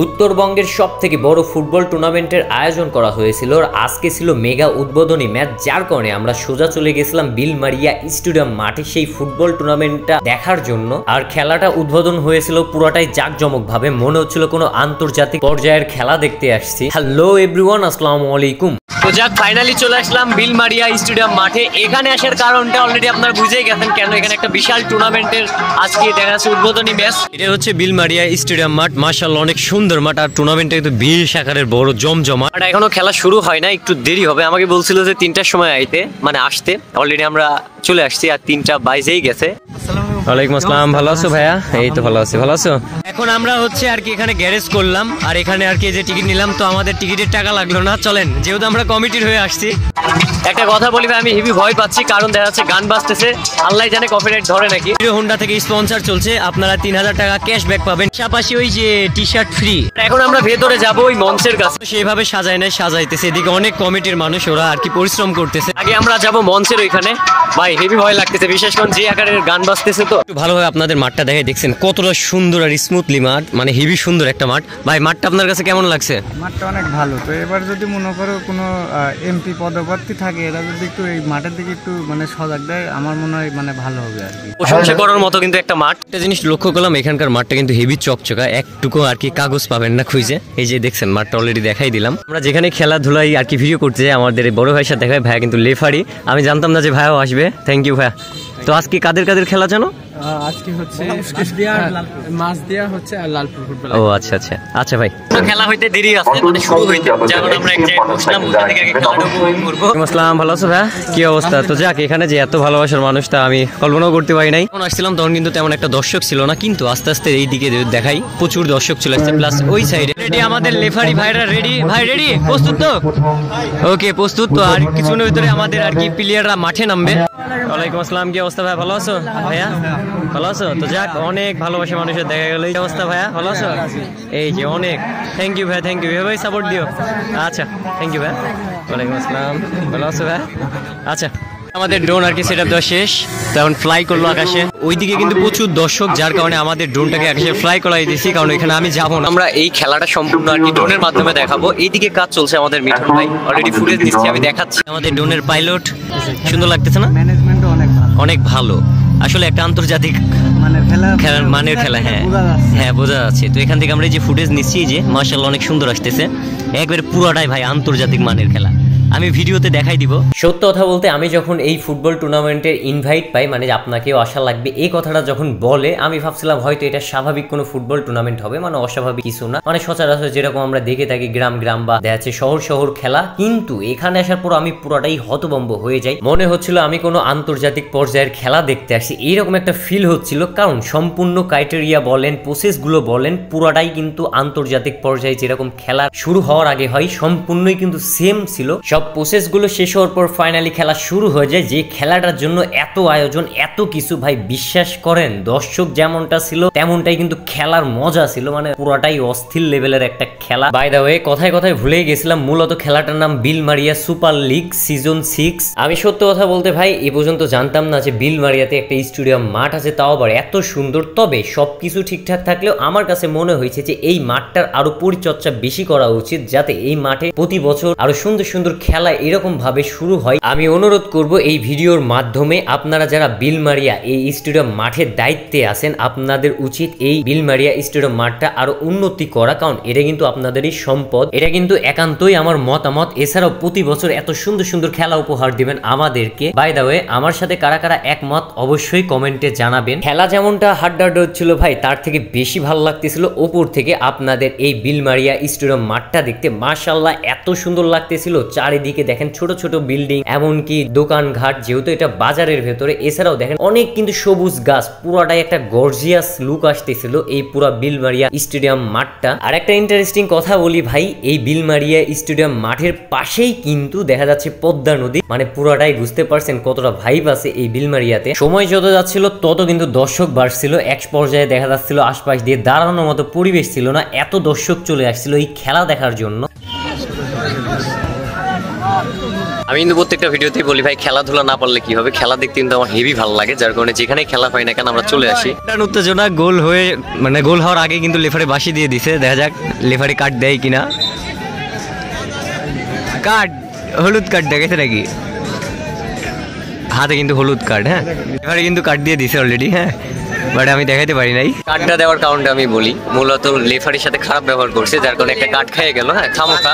উত্তরবঙ্গের সবথেকে বড় ফুটবল টুর্নামেন্টের আয়োজন করা হয়েছিল আর আজকে ছিল মেগা উদ্বোধনী ম্যাচ, যার কারণে আমরা সোজা চলে গেছিলাম বিলমারিয়া স্টেডিয়াম মাঠে সেই ফুটবল টুর্নামেন্টটা দেখার জন্য। আর খেলাটা উদ্বোধন হয়েছিল পুরোটাই জাঁকজমক ভাবে, মনে হচ্ছিল কোনো আন্তর্জাতিক পর্যায়ের খেলা দেখতে আসছি। হ্যালো এভরিওয়ান, আসসালামু আলাইকুম। তো যাক, ফাইনালি চলে আসলাম বিলমারিয়া স্টেডিয়াম মাঠে। এখানে আসার কারণটা অলরেডি আপনারা বুঝেই গেছেন কেন, এখানে একটা বিশাল টুর্নামেন্টের আজকে দেখা যাচ্ছে উদ্বোধনী ম্যাচ। এটা হচ্ছে বিলমারিয়া স্টেডিয়াম মাঠ, মাশাআল্লাহ অনেক সুন্দর মাঠ। আর টুর্নামেন্টটা কিন্তু বিশ আকারের বড় জমজমা। আর এখনো খেলা শুরু হয় না, একটু দেরি হবে। আমাকে বলছিল যে 3টার সময় আসতে, অলরেডি আমরা চলে আসছি আর 3টা বাজেই গেছে। ওয়ালাইকুম আসসালাম, ভালো আছো ভাইয়া? এই তো ভালো আছি, ভালো আছো? এখন আমরা হচ্ছে আর কি এখানে গ্যারেজ করলাম আর এখানে আর কি যে টিকিট নিলাম, তো আমাদের টিকিটের টাকা লাগলো না। চলেন, যেহেতু আমরা কমিটির হয়ে আসছি। একটা কথা বলি ভাই, আমি হেভি ভয় পাচ্ছি, কারণ দেখা যাচ্ছে গান বাজতেছে, আল্লাহ জানে কপিরাইট ধরে নাকি। হিরো হোন্ডা থেকে স্পন্সর চলছে, আপনারা 3000 টাকা ক্যাশব্যাক পাবেন, পাশাপাশি ওই যে টি শার্ট ফ্রি। এখন আমরা ভেতরে যাবো ওই মঞ্চের কাছে, সেইভাবে সাজায় নাই, সাজাইতেছে। এদিকে অনেক কমিটির মানুষ, ওরা আর কি পরিশ্রম করতেছে। আগে আমরা যাবো মঞ্চের ওইখানে। ভাই হেভি ভয় লাগতেছে, বিশেষ করে যে আকারের গান বাজতেছে। তো একটু ভালোভাবে আপনাদের মাঠটা দেখে, দেখছেন কতটা সুন্দর আর স্মুথলি মাঠ, মানে হেভি সুন্দর একটা মাঠ। ভাই মাঠটা আপনার কাছে কেমন লাগছে? মাঠটা অনেক ভালো। তো এবার যদি মনে করো কোনো এমপি পদপ্রার্থী থাকে, এরা যদি একটু এই মাঠের দিকে একটু মানে সজাগ দেয়, আমার মনে হয় মানে ভালো হবে আর কি। প্রশংসা করার মতো কিন্তু একটা মাঠ। একটা জিনিস লক্ষ্য করলাম, এখানকার মাঠটা কিন্তু হেভি চকচকা, একটুকু আর কি কাগজ পাবেন না খুঁজে। এই যে দেখছেন মাঠটা অলরেডি দেখাই দিলাম। আমরা যেখানে খেলাধুলাই আর কি ভিডিও করতে যাই, আমাদের বড় ভাইয়ের সাথে দেখা হয়। ভাইয়া কিন্তু লেফারি, আমি জানতাম না যে ভাইয়াও আসবে। থ্যাংক ইউ ভাইয়া। তো আজকে কাদের কাদের খেলা জানো? আজকে হচ্ছে মাছদিয়া হচ্ছে আর লালপুর ফুটবল। ও আচ্ছা আচ্ছা আচ্ছা ভাই, খেলা হইতে দেরি আছে, মানে শুরু হইতে, যেমন আমরা এক জায়গায় বসলাম, ওখান থেকে আগে খেলাটা উপভোগ করব। আসসালাম, ভালো আছো ভাই? কি অবস্থা? তো যাক, এখানে যে এত ভালোবাসার মানুষটা আমি কল্পনাও করতে পারি নাই। যখন আসছিলাম তখন কিন্তু তেমন একটা দর্শক ছিল না, কিন্তু আস্তে আস্তে এই দিকে দেখাই প্রচুর দর্শক চলে আসছে। প্লাস ওই সাইডে রেডি আমাদের লেফারি ভাইরা রেডি। ভাই রেডি? প্রস্তুত তো? ওকে প্রস্তুত। তো আর কিছুক্ষণের ভিতরে আমাদের আর কি প্লেয়াররা মাঠে নামবে। ওয়ালাইকুম আসসালাম, কি অবস্থা ভাই? ভালো আছো ভাইয়া? ভালো আছো? তো যাক, অনেক ভালোবাসা মানুষের দেখা গেল। এই অবস্থা ভাইয়া, ভালো আছো? এই যে অনেক থ্যাংক ইউ ভাই, থ্যাংক ইউ ভাই, সাপোর্ট দিও। আচ্ছা থ্যাংক ইউ ভাই। ওয়ালাইকুম আসসালাম, ভালো আছো ভাই? আচ্ছা, আমাদের ড্রোন আর কি সেট আপ দেওয়া শেষ, তখন ফ্লাই করলো আকাশে। ওইদিকে কিন্তু প্রচুর দর্শক, যার কারণে আমাদের ড্রোনটাকে আকাশে ফ্লাই করাই দিয়েছি, কারণ এখানে আমি যাবো না। আমরা এই খেলাটা সম্পূর্ণ আর কি ড্রোনের মাধ্যমে দেখাবো। এইদিকে কাজ চলছে আমাদের মিঠুন ভাই, অলরেডি ফুটেজ দিচ্ছি, আমি দেখাচ্ছি। আমাদের ড্রোনের পাইলট, সুন্দর লাগতেছে না? ম্যানেজমেন্টও অনেক ভালো। আসলে একটা আন্তর্জাতিক মানের খেলা। হ্যাঁ হ্যাঁ, বোঝা যাচ্ছে। তো এখান থেকে আমরা যে ফুটেজ নিচ্ছি, যে মাশাআল্লাহ অনেক সুন্দর আসতেছে, একবারে পুরোটাই ভাই আন্তর্জাতিক মানের খেলা। আমি ভিডিওতে দেখাই দিব। সত্য কথা বলতে, আমি যখন এই ফুটবল টুর্নামেন্টের ইনভাইট পাই, মানে আপনাকেও আসা লাগবে, এই কথাটা যখন বলে, আমি ভাবছিলাম হয়তো এটা স্বাভাবিক কোনো ফুটবল টুর্নামেন্ট হবে, মানে অস্বাভাবিক কিছু না, মানে সচরাচর যেরকম আমরা দেখে থাকি গ্রাম বা দেখা যাচ্ছে শহর খেলা। কিন্তু এখানে আসার পর আমি পুরোটাই হতভম্ব হয়ে যাই। মনে হচ্ছিল আমি কোনো আন্তর্জাতিক পর্যায়ের খেলা দেখতে আসছি, এইরকম একটা ফিল হচ্ছিল। কারণ সম্পূর্ণ ক্রাইটেরিয়া বলেন, প্রসেসগুলো বলেন, পুরোটাই কিন্তু আন্তর্জাতিক পর্যায়ে যেরকম খেলা শুরু হওয়ার আগে হয়, সম্পূর্ণই কিন্তু সেম ছিল। প্রসেসগুলো শেষ হওয়ার পর ফাইনালি খেলা শুরু হয়ে যায়। যে খেলাটার জন্য এত আয়োজন, এত কিছু, ভাই বিশ্বাস করেন দর্শক যেমনটা ছিল তেমনটাই কিন্তু খেলার মজা ছিল, মানে পুরোটাই অস্থির লেভেলের একটা খেলা। বাই দা ওয়ে, কথায় কথায় ভুলে গেছিলাম, মূলত খেলাটার নাম বিলমারিয়া সুপার লিগ সিজন 6। আমি সত্য কথা বলতে ভাই এ পর্যন্ত জানতাম না যে বিলমারিয়াতে একটা স্টেডিয়াম মাঠ আছে, তাও আবার এত সুন্দর। তবে সবকিছু ঠিকঠাক থাকলেও আমার কাছে মনে হয়েছে যে এই মাঠটার আরো পরিচর্যা বেশি করা উচিত, যাতে এই মাঠে প্রতি বছর আরো সুন্দর সুন্দর খেলা এরকম ভাবে শুরু হয়। আমি অনুরোধ করব এই ভিডিওর মাধ্যমে, আপনারা যারা বিলমারিয়া এই স্টেডিয়াম মাঠের দায়িত্বে আছেন, আপনাদের উচিত এই বিলমারিয়া স্টেডিয়াম মাঠটা আরো উন্নতি করা, কারণ এটা কিন্তু আপনাদেরই সম্পদ। এটা কিন্তু একান্তই আমার মতামত। এছাড়াও প্রতি বছর এত সুন্দর সুন্দর খেলা উপহার দিবেন আমাদেরকে। বাই দা ওয়ে, আমার সাথে কারা কারা একমত অবশ্যই কমেন্টে জানাবেন। খেলা যেমনটা হাড্ডাহাড্ডি হচ্ছিল ভাই, তার থেকে বেশি ভালো লাগতেছিল ওপর থেকে আপনাদের এই বিলমারিয়া স্টেডিয়াম মাঠটা দেখতে। মাশাআল্লাহ এত সুন্দর লাগতেছিল। চারিদিকে দেখেন ছোট ছোট বিল্ডিং, এমনকি দোকান ঘাট, যেহেতু এটা বাজারের ভেতরে। এছাড়াও দেখেন অনেক কিন্তু সবুজ গাছ, পুরাটাই একটা গর্জিয়াস লুক আসতেছিল এই পুরা বিলমারিয়া স্টেডিয়াম মাঠটা। আর একটা ইন্টারেস্টিং কথা বলি ভাই, এই বিলমারিয়া স্টেডিয়াম মাঠের পাশেই কিন্তু দেখা যাচ্ছে পদ্মা নদী, মানে পুরাটাই বুঝতে পারছেন কতটা ভাইব আছে এই বিলমারিয়াতে। সময় যত যাচ্ছিল তত কিন্তু দর্শক বাড়ছিল, এক পর্যায়ে দেখা যাচ্ছিল আশপাশ দিয়ে দাঁড়ানোর মতো পরিবেশ ছিল না, এত দর্শক চলে আসছিল এই খেলা দেখার জন্য। আমি কিন্তু প্রত্যেকটা ভিডিওতেই বলি ভাই খেলাধুলা না পারলে কি হবে, খেলা দেখতে কিন্তু আমার হেভি ভালো লাগে, যার কারণে যেখানেই খেলা পাই না কেন আমরা চলে আসি। উত্তেজনা গোল হয়ে মানে গোল হওয়ার আগে কিন্তু লেফারি বাসি দিয়ে দিছে, দেখা যাক লেফারি কার্ড দেয় কিনা। কার্ড, হলুদ কার্ড দেখেছে নাকি হাতে, কিন্তু হলুদ কার্ড। হ্যাঁ লেফারি কিন্তু কার্ড দিয়ে দিছে অলরেডি। হ্যাঁ বাট আমি দেখাতে পারি নাই। কার্ডটা দেওয়ার কারণটা আমি বলি, মূলত লেফারির সাথে খারাপ ব্যবহার করছে, যার কারণে একটা কার্ড খেয়ে গেল। হ্যাঁ খামোখা,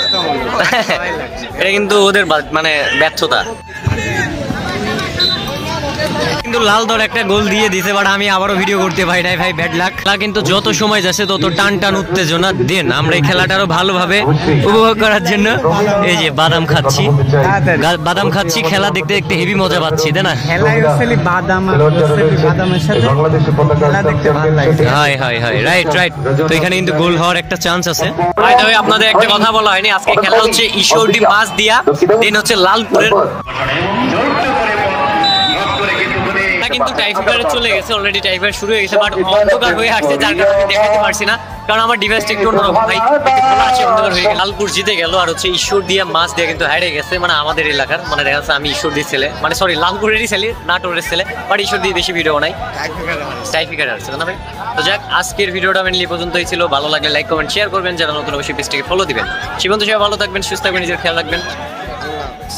এটা কিন্তু ওদের মানে ব্যর্থতা। কিন্তু লাল দল একটা গোল দিয়ে দিছে, বাট আমি আবারও ভিডিও করতে পারি নাই ভাই, ব্যাড লাক। কিন্তু যত সময় যাচ্ছে তত টান টান উত্তেজনা দেন, আমরা এই খেলাটা আরো ভালোভাবে উপভোগ করার জন্য এই যে বাদাম খাচ্ছি, বাদাম খাচ্ছি, খেলা দেখতে দেখতে হেভি মজা পাচ্ছি, তাই না? Right right. তো এখানে কিন্তু গোল হওয়ার একটা চান্স আছে। আপনাদের একটা কথা বলা হয়নি, আজকে খেলা হচ্ছে ঈশ্বরদী মাছ দিয়া, দেন হচ্ছে লালপুরের। কিন্তু টাইফায়ারে চলে গেছে অলরেডি, টাইফায়ার শুরু হয়ে গেছে, বাট অন্ধকার হয়ে আসছে, যার কারণে আমি দেখাতে পারছি না, কারণ আমার ডিভাইসটা একটু অন্যরকম ভাই, আছে অন্ধকার হয়ে গেল। লালপুর জিতে গেল, আর হচ্ছে ঈশ্বর দিয়া মাছ দিয়ে কিন্তু হারিয়ে গেছে, মানে আমাদের এলাকার, মানে দেখা যাচ্ছে আমি ঈশ্বর দিয়ে ছেলে, মানে সরি লালপুরেরই ছেলে, নাটোরের ছেলে, বাট ঈশ্বর দিয়ে বেশি ভিডিও নাই, টাইফায়ার আসছে না ভাই। তো যাক আজকের ভিডিওটা মেনলি পর্যন্তই ছিল, ভালো লাগলে লাইক কমেন্ট শেয়ার করবেন, যারা নতুন অবশ্যই পেজটাকে ফলো দিবেন। সে পর্যন্ত সবাই ভালো থাকবেন, সুস্থ থাকবেন, নিজের খেয়াল রাখবেন,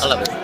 আল্লাহ হাফেজ।